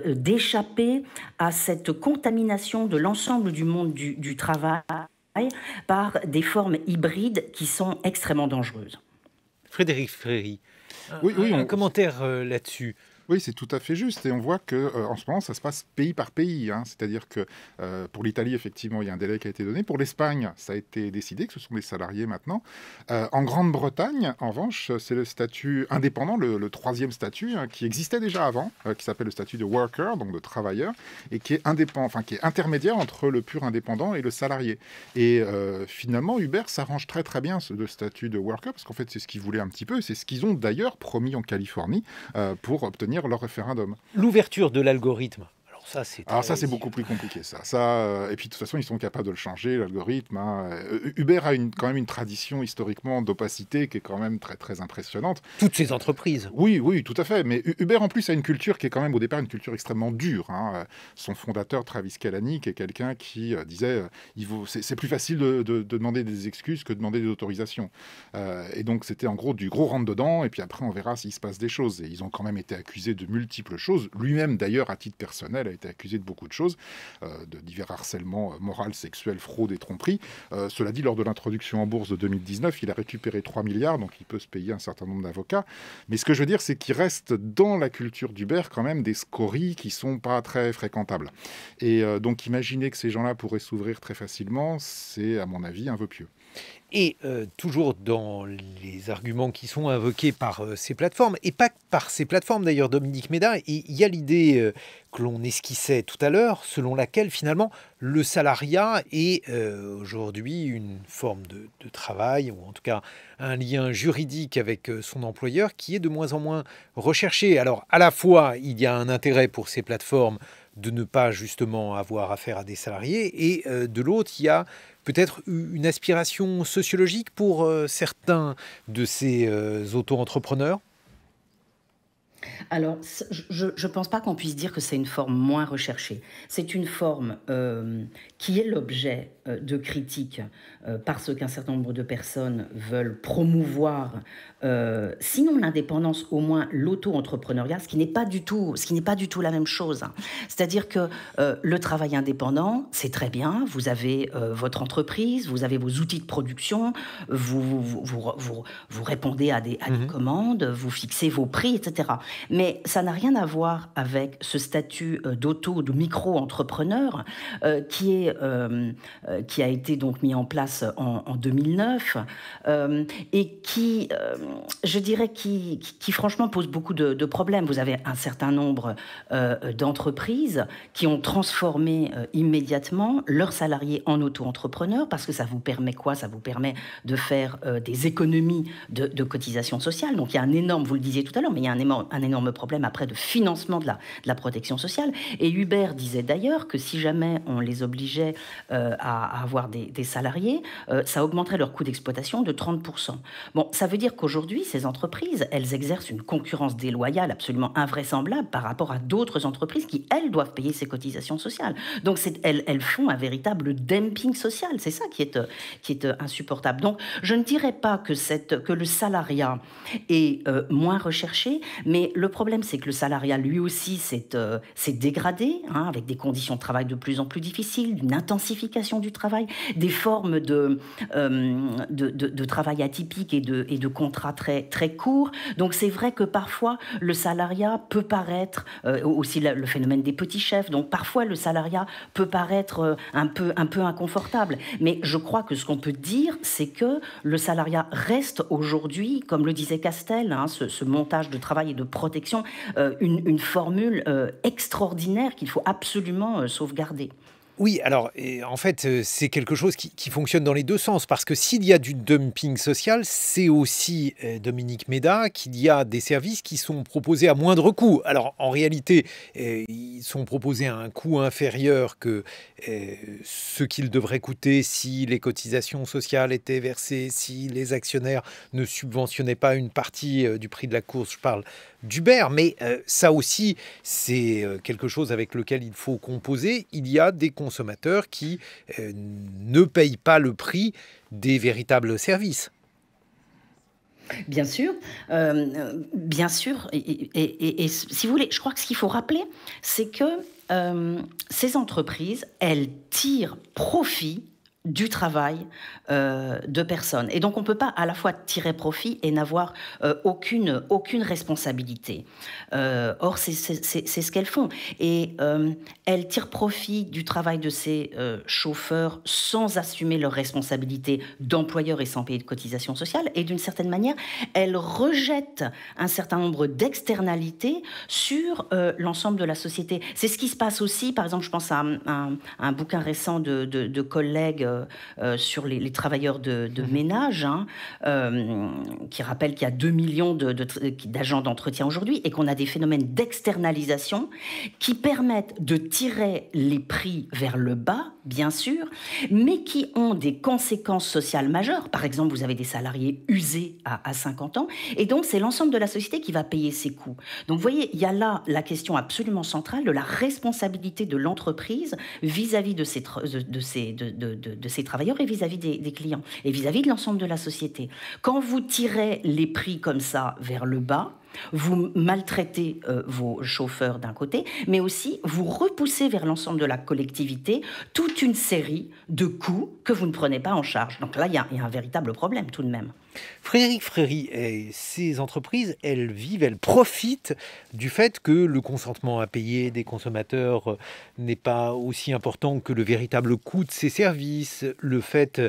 d'échapper à cette contamination de l'ensemble du monde du travail par des formes hybrides qui sont extrêmement dangereuses. Frédéric Fréry, un commentaire là-dessus. Oui, c'est tout à fait juste. Et on voit qu'en ce moment, ça se passe pays par pays. Hein. C'est-à-dire que pour l'Italie, effectivement, il y a un délai qui a été donné. Pour l'Espagne, ça a été décidé que ce sont des salariés maintenant. En Grande-Bretagne, en revanche, c'est le statut indépendant, le troisième statut, hein, qui existait déjà avant, qui s'appelle le statut de worker, donc de travailleur, et qui est qui est intermédiaire entre le pur indépendant et le salarié. Et finalement, Uber s'arrange très très bien le statut de worker, parce qu'en fait, c'est ce qu'ils voulaient un petit peu. C'est ce qu'ils ont d'ailleurs promis en Californie pour obtenir leur référendum. L'ouverture de l'algorithme. Alors ça, c'est beaucoup plus compliqué, ça. Et puis, de toute façon, ils sont capables de le changer, l'algorithme. Hein. Uber a quand même une tradition, historiquement, d'opacité qui est quand même très, très impressionnante. Toutes ces entreprises. Oui, tout à fait. Mais Uber, en plus, a une culture qui est quand même, au départ, une culture extrêmement dure. Hein. Son fondateur, Travis Kalanick, est quelqu'un qui disait c'est plus facile de demander des excuses que de demander des autorisations. Et donc, c'était en gros du gros rentre-dedans. Et puis après, on verra s'il se passe des choses. Et ils ont quand même été accusés de multiples choses. Lui-même, d'ailleurs, à titre personnel, a été accusé de beaucoup de choses, de divers harcèlements moral, sexuel, fraude et tromperie. Cela dit, lors de l'introduction en bourse de 2019, il a récupéré 3 milliards, donc il peut se payer un certain nombre d'avocats. Mais ce que je veux dire, c'est qu'il reste dans la culture d'Uber quand même des scories qui sont pas très fréquentables. Et donc imaginer que ces gens-là pourraient s'ouvrir très facilement, c'est à mon avis un vœu pieux. Et toujours dans les arguments qui sont invoqués par ces plateformes, et pas par ces plateformes d'ailleurs, Dominique Méda, il y a l'idée que l'on esquissait tout à l'heure, selon laquelle finalement le salariat est aujourd'hui une forme de travail, ou en tout cas un lien juridique avec son employeur qui est de moins en moins recherché. Alors à la fois, il y a un intérêt pour ces plateformes de ne pas justement avoir affaire à des salariés, et de l'autre, il y a peut-être une aspiration sociologique pour certains de ces auto-entrepreneurs? Alors, je ne pense pas qu'on puisse dire que c'est une forme moins recherchée. C'est une forme qui est l'objet de critiques parce qu'un certain nombre de personnes veulent promouvoir, sinon l'indépendance, au moins l'auto-entrepreneuriat, ce qui n'est pas du tout la même chose. Hein. C'est-à-dire que le travail indépendant, c'est très bien. Vous avez votre entreprise, vous avez vos outils de production, vous répondez à des commandes, vous fixez vos prix, etc. Mais ça n'a rien à voir avec ce statut de micro-entrepreneur qui a été donc mis en place en 2009 et qui, je dirais, qui franchement pose beaucoup de problèmes. Vous avez un certain nombre d'entreprises qui ont transformé immédiatement leurs salariés en auto-entrepreneurs parce que ça vous permet quoi? Ça vous permet de faire des économies de cotisations sociales. Donc il y a un énorme, vous le disiez tout à l'heure, mais il y a un énorme problème après de financement de la protection sociale. Et Hubert disait d'ailleurs que si jamais on les obligeait à avoir des salariés, ça augmenterait leur coût d'exploitation de 30%. Bon, ça veut dire qu'aujourd'hui, ces entreprises, elles exercent une concurrence déloyale absolument invraisemblable par rapport à d'autres entreprises qui, elles, doivent payer ces cotisations sociales. Donc elles font un véritable dumping social. C'est ça qui est insupportable. Donc je ne dirais pas que le salariat est moins recherché, mais le problème, c'est que le salariat, lui aussi, s'est dégradé, hein, avec des conditions de travail de plus en plus difficiles, une intensification du travail, des formes de travail atypiques et de contrats très, très courts. Donc c'est vrai que parfois, le salariat peut paraître, aussi le phénomène des petits chefs, donc parfois le salariat peut paraître un peu inconfortable. Mais je crois que ce qu'on peut dire, c'est que le salariat reste aujourd'hui, comme le disait Castel, hein, ce montage de travail et de protection, une formule extraordinaire qu'il faut absolument sauvegarder. Oui, alors en fait, c'est quelque chose qui fonctionne dans les deux sens, parce que s'il y a du dumping social, c'est aussi, Dominique Méda, qu'il y a des services qui sont proposés à moindre coût. Alors en réalité, ils sont proposés à un coût inférieur que ce qu'ils devraient coûter si les cotisations sociales étaient versées, si les actionnaires ne subventionnaient pas une partie du prix de la course. Je parle d'Uber, mais ça aussi, c'est quelque chose avec lequel il faut composer. Il y a des consommateurs qui ne payent pas le prix des véritables services. Bien sûr, bien sûr. Et si vous voulez, je crois que ce qu'il faut rappeler, c'est que ces entreprises, elles tirent profit du travail de personnes. Et donc, on ne peut pas à la fois tirer profit et n'avoir aucune responsabilité. Or, c'est ce qu'elles font. Et elles tirent profit du travail de ces chauffeurs sans assumer leurs responsabilités d'employeurs et sans payer de cotisations sociales. Et d'une certaine manière, elles rejettent un certain nombre d'externalités sur l'ensemble de la société. C'est ce qui se passe aussi, par exemple, je pense à un bouquin récent de collègues sur les travailleurs de ménage, hein, qui rappelle qu'il y a 2 millions d'agents d'entretien aujourd'hui et qu'on a des phénomènes d'externalisation qui permettent de tirer les prix vers le bas, bien sûr, mais qui ont des conséquences sociales majeures. Par exemple, vous avez des salariés usés à 50 ans, et donc c'est l'ensemble de la société qui va payer ces coûts. Donc vous voyez, il y a là la question absolument centrale de la responsabilité de l'entreprise vis-à-vis de ces travailleurs et vis-à-vis des clients et vis-à-vis de l'ensemble de la société. Quand vous tirez les prix comme ça vers le bas, vous maltraitez vos chauffeurs d'un côté, mais aussi vous repoussez vers l'ensemble de la collectivité toute une série de coûts que vous ne prenez pas en charge. Donc là, il y a un véritable problème tout de même. Frédéric Fréry, ces entreprises, elles vivent, elles profitent du fait que le consentement à payer des consommateurs n'est pas aussi important que le véritable coût de ces services, le fait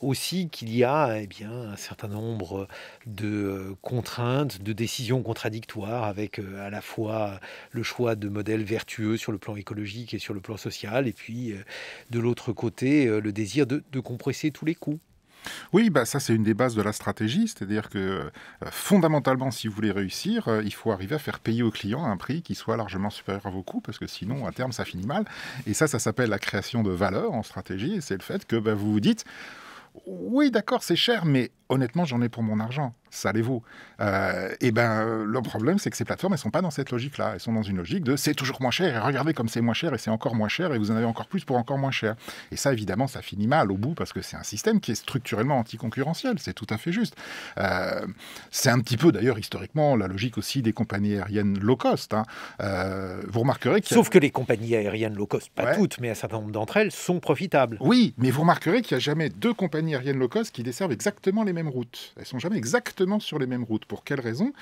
aussi qu'il y a un certain nombre de contraintes, de décisions contradictoires avec à la fois le choix de modèles vertueux sur le plan écologique et sur le plan social, et puis de l'autre côté, le désir de compresser tous les coûts. Oui, ça c'est une des bases de la stratégie, c'est-à-dire que fondamentalement, si vous voulez réussir, il faut arriver à faire payer aux clients un prix qui soit largement supérieur à vos coûts, parce que sinon, à terme, ça finit mal. Et ça s'appelle la création de valeur en stratégie, et c'est le fait que vous vous dites, oui, d'accord, c'est cher, mais honnêtement, j'en ai pour mon argent. Ça les vaut. Le problème, c'est que ces plateformes, elles ne sont pas dans cette logique-là. Elles sont dans une logique de c'est toujours moins cher, et regardez comme c'est moins cher, et c'est encore moins cher, et vous en avez encore plus pour encore moins cher. Et ça, évidemment, ça finit mal au bout, parce que c'est un système qui est structurellement anticoncurrentiel. C'est tout à fait juste. C'est un petit peu, d'ailleurs, historiquement, la logique aussi des compagnies aériennes low cost. Hein. Vous remarquerez qu'il y a... Sauf que les compagnies aériennes low cost, pas toutes, mais un certain nombre d'entre elles sont profitables. Oui, mais vous remarquerez qu'il n'y a jamais deux compagnies aériennes low cost qui desservent exactement les mêmes mêmes routes. Elles sont jamais exactement sur les mêmes routes. Pour quelle raison?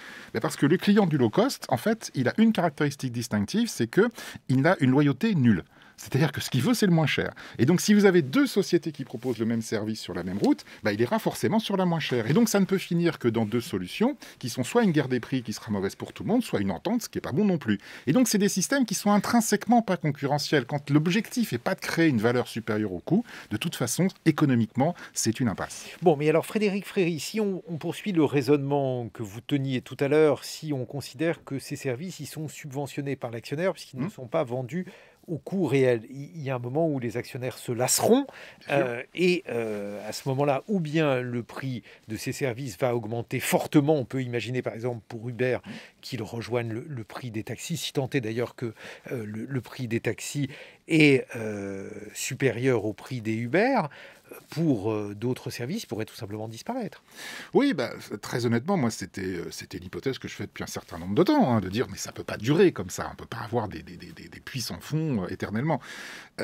Parce que le client du low cost, en fait, il a une caractéristique distinctive, c'est qu'il a une loyauté nulle. C'est-à-dire que ce qu'il veut, c'est le moins cher. Et donc, si vous avez deux sociétés qui proposent le même service sur la même route, il ira forcément sur la moins chère. Et donc, ça ne peut finir que dans deux solutions, qui sont soit une guerre des prix qui sera mauvaise pour tout le monde, soit une entente, ce qui n'est pas bon non plus. Et donc, c'est des systèmes qui sont intrinsèquement pas concurrentiels. Quand l'objectif n'est pas de créer une valeur supérieure au coût, de toute façon, économiquement, c'est une impasse. Bon, mais alors Frédéric Fréry, si on poursuit le raisonnement que vous teniez tout à l'heure, si on considère que ces services, ils sont subventionnés par l'actionnaire puisqu'ils ne sont pas vendus au coût réel. Il y a un moment où les actionnaires se lasseront et à ce moment-là, ou bien le prix de ces services va augmenter fortement. On peut imaginer par exemple pour Uber qu'il rejoigne le prix des taxis, si tant est d'ailleurs que le prix des taxis est supérieur au prix des Uber. Pour d'autres services pourraient tout simplement disparaître. Oui, très honnêtement, moi, c'était l'hypothèse que je fais depuis un certain nombre de temps, de dire, mais ça ne peut pas durer comme ça, on ne peut pas avoir des puits sans fond éternellement.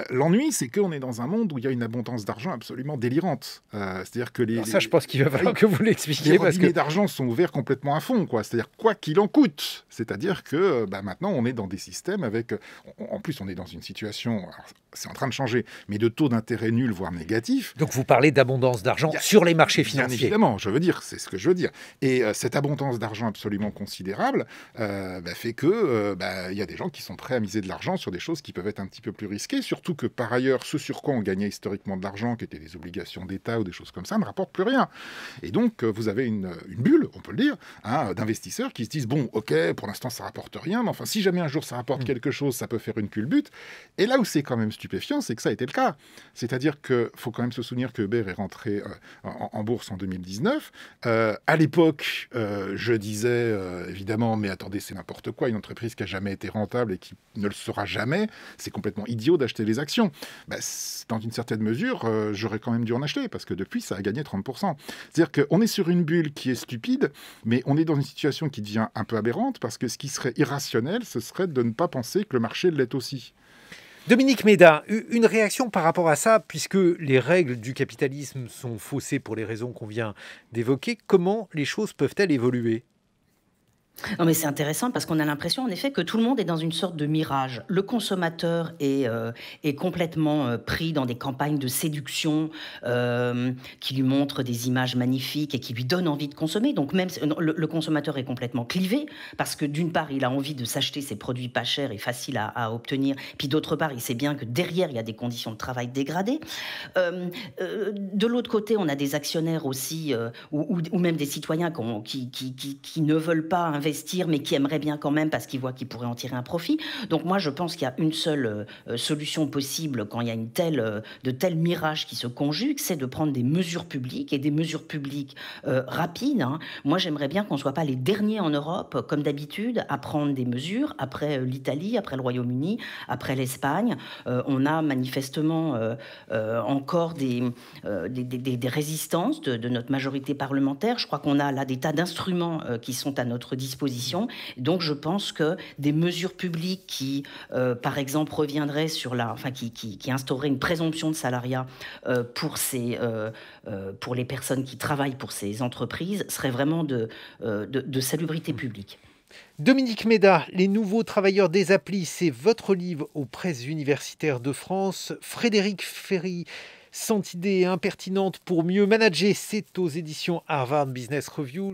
L'ennui, c'est qu'on est dans un monde où il y a une abondance d'argent absolument délirante. C'est-à-dire que ça, je pense qu'il va falloir que vous l'expliquiez. Les robinets d'argent sont ouverts complètement à fond, quoi. C'est-à-dire quoi qu'il en coûte. C'est-à-dire que maintenant, on est dans des systèmes avec... En plus, on est dans une situation... Alors, c'est en train de changer, mais de taux d'intérêt nuls, voire négatifs. Donc vous parlez d'abondance d'argent sur les marchés financiers. Bien évidemment, je veux dire, c'est ce que je veux dire. Et cette abondance d'argent absolument considérable fait que y a des gens qui sont prêts à miser de l'argent sur des choses qui peuvent être un petit peu plus risquées, surtout que par ailleurs, ce sur quoi on gagnait historiquement de l'argent, qui étaient des obligations d'État ou des choses comme ça, ne rapporte plus rien. Et donc, vous avez une bulle, on peut le dire, d'investisseurs qui se disent, bon, ok, pour l'instant, ça rapporte rien, mais enfin, si jamais un jour ça rapporte quelque chose, ça peut faire une culbute. Et là où c'est quand même stupéfiant, c'est que ça a été le cas. C'est-à-dire qu'il faut quand même se souvenir que Uber est rentré en bourse en 2019. À l'époque, je disais, évidemment, mais attendez, c'est n'importe quoi, une entreprise qui n'a jamais été rentable et qui ne le sera jamais, c'est complètement idiot d'acheter les actions. Dans une certaine mesure, j'aurais quand même dû en acheter, parce que depuis, ça a gagné 30%. C'est-à-dire qu'on est sur une bulle qui est stupide, mais on est dans une situation qui devient un peu aberrante, parce que ce qui serait irrationnel, ce serait de ne pas penser que le marché l'est aussi. Dominique Méda, une réaction par rapport à ça, puisque les règles du capitalisme sont faussées pour les raisons qu'on vient d'évoquer, comment les choses peuvent-elles évoluer ? Non, mais c'est intéressant parce qu'on a l'impression en effet que tout le monde est dans une sorte de mirage. Le consommateur est complètement pris dans des campagnes de séduction qui lui montrent des images magnifiques et qui lui donnent envie de consommer. Donc même le consommateur est complètement clivé parce que d'une part il a envie de s'acheter ces produits pas chers et faciles à obtenir, puis d'autre part il sait bien que derrière il y a des conditions de travail dégradées. De l'autre côté on a des actionnaires aussi ou même des citoyens qui ne veulent pas investir mais qui aimeraient bien quand même parce qu'ils voient qu'ils pourraient en tirer un profit. Donc moi, je pense qu'il y a une seule solution possible quand il y a de tels mirages qui se conjuguent, c'est de prendre des mesures publiques et des mesures publiques rapides. Moi, j'aimerais bien qu'on ne soit pas les derniers en Europe, comme d'habitude, à prendre des mesures. Après l'Italie, après le Royaume-Uni, après l'Espagne, on a manifestement encore des résistances de notre majorité parlementaire. Je crois qu'on a là des tas d'instruments qui sont à notre disposition. Donc je pense que des mesures publiques qui, par exemple, reviendraient sur qui instaureraient une présomption de salariat pour les personnes qui travaillent pour ces entreprises seraient vraiment de salubrité publique. Dominique Méda, Les nouveaux travailleurs des applis, c'est votre livre aux presses universitaires de France. Frédéric Fréry, 100 idées impertinentes pour mieux manager, c'est aux éditions Harvard Business Review.